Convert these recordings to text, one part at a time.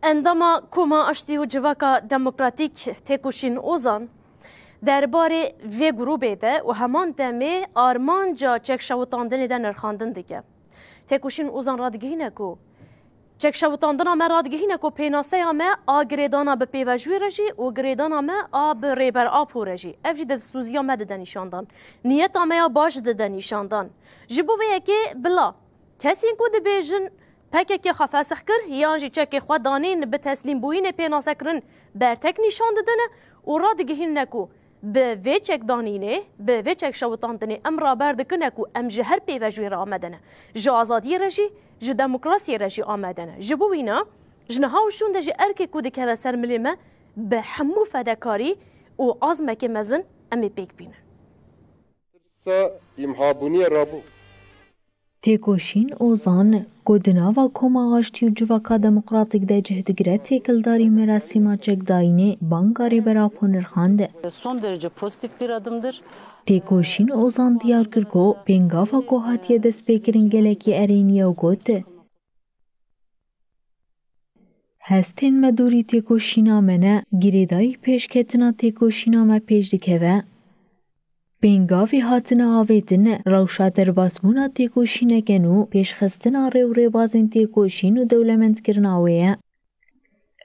انداما کوما اشتی و جواکا دموکراتیک تکوشین اوزان درباره وی گروبه ده و همان دمه آرمانجا چک شوتاندن ده نرخاندن دیگه تکوشین اوزان رادگی نکو چک شوتاندن آمه رادگی نکو پیناسه آمه آگریدانا به پیوجوی رجی و گریدانا آمه آب ریبر آپو رجی افجی ده سوزی آمه ده نشاندن نیت آمه باش ده نشاندن جبو وی اکی بلا کسی اینکو ده بیجن پکه که خفاسخ کر یانجی چک خوا دانین به تسلیم بوین پیناسه کرن برتک نشان ددنه و رادگی نکو به وی چک دانینه به وی چک شوتاندنه ام را بردکنه کو ام جهر پیوجوی را آمدنه جه آزادی رجی جه دموکراسی رجی آمدنه جه بوینا جنها وشون ده جه ارکی کو دکه و سرملیمه به همو فدکاری و آزمه که مزن امی پیک بینن امهابونی رابو تێکۆشین ئۆزان گۆدناوە کۆماغاشتی و جوواکا دەموقراتیک دە جهدگرە تێکەلداری مەراسیما چەکداینێ بانکاری بەراپۆ نرخاندە. Son derece pozitif bir adımdır. تێکۆشین ئۆزان دیار کردگۆ پێنگاوە کۆهاتیە دەستپێکردن gelekî ئەرێنیە و گوت. هەستên me dorî têkoşîna me ne girêdayî pêşketina têkoşîna me pêş dikeve. پێنگاوی هاتنە ئاوێتن ڕەوشە دەرباسبوونا تێکۆشینەکەن و پێشخستنا ڕێو ڕێبازên تێکۆشین و دەوڵەمەندکردنەوەیە.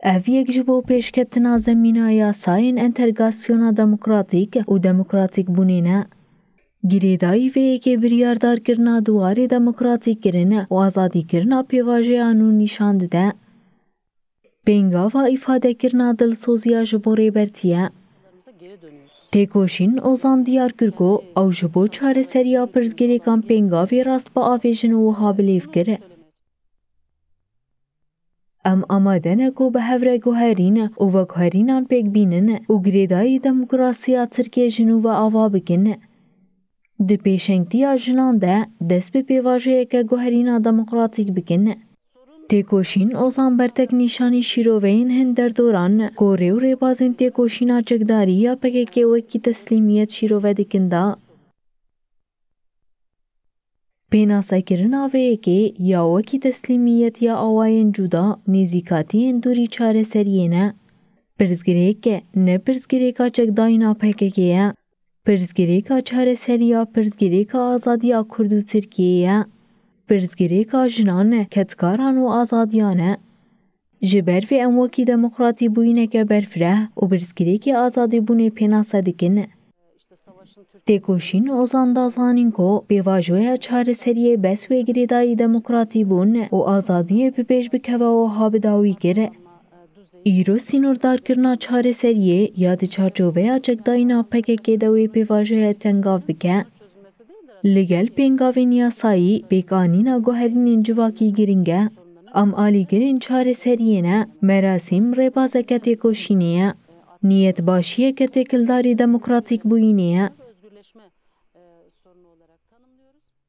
ئەڤ یەک ji بۆ پێشکەتنا زەمینە یاسایên ئەنتەرگاسیۆنا دەموکراتیک و دەموکراتیک بوونێنە. girêdayî vê yekê biryardarkirina duwarê demokratîkkirin û azadîkirina pêvajoyan û nîşan dide. Pêngava îfadekirina dilsoziya ji bo rêbertiye. تێکۆشین ئۆزان دیار کردگۆ ئەو ji بۆ چارەسەریya pirsgirêkan pêngavê rast biavêjin û wiha bilêvkir. Em amade ne ku bi hev re guherîn û veguherînan pêk bînin û girêdayî demokrasiya Tirkiye ji nû ve ava bikin. Di pêşengtiya jinan de dest bi pêvajoyeke guherîna demokratîk bikin. تێکۆشین ئۆزان بەرتەک نیشانی şîroveyên hin derdoran ku rêw rêbazên têkoşîna çekdarî ya PKK wekî teslîmiyet şîrove dikin da. Pênasekirina vê yekê ya wekî teslîmiyet ya awayên cuda nêzîkatiyên dûrî çareseriyê ne. Pirsgirêk ne pirsgirêka çekdayîna PKK ye, pirsgirêka çareseriya pirsgirêka azadiya Kurd û Tirkiyeyê ye. pirsgirêka jinan ketkaran û azadiyan e. Ji ber vê em wekî demokratî bûyîneke berfireh û pirsgirêkê azadîbûnê pênase dikin. Têkoşîn ozan da zanîn ku pêvajoya çareseriyê bes wê girêdayî demokratî bûn û azadiyê bi pêş bikeve wiha bi dawî kir. Îro sînordarkirina çareseriyê ya di çarçoveya çekdayîna PKK de wê pêvajoya tengav bike. Li gel pêngavên yasayî pêkanîna guherînên civakî giring e. Em alîgirên çareseriyê ne merasîm rêbazeke têkoşînê ye. Niyetbaşiyeke têkildarî demokratîk bûyînê ye.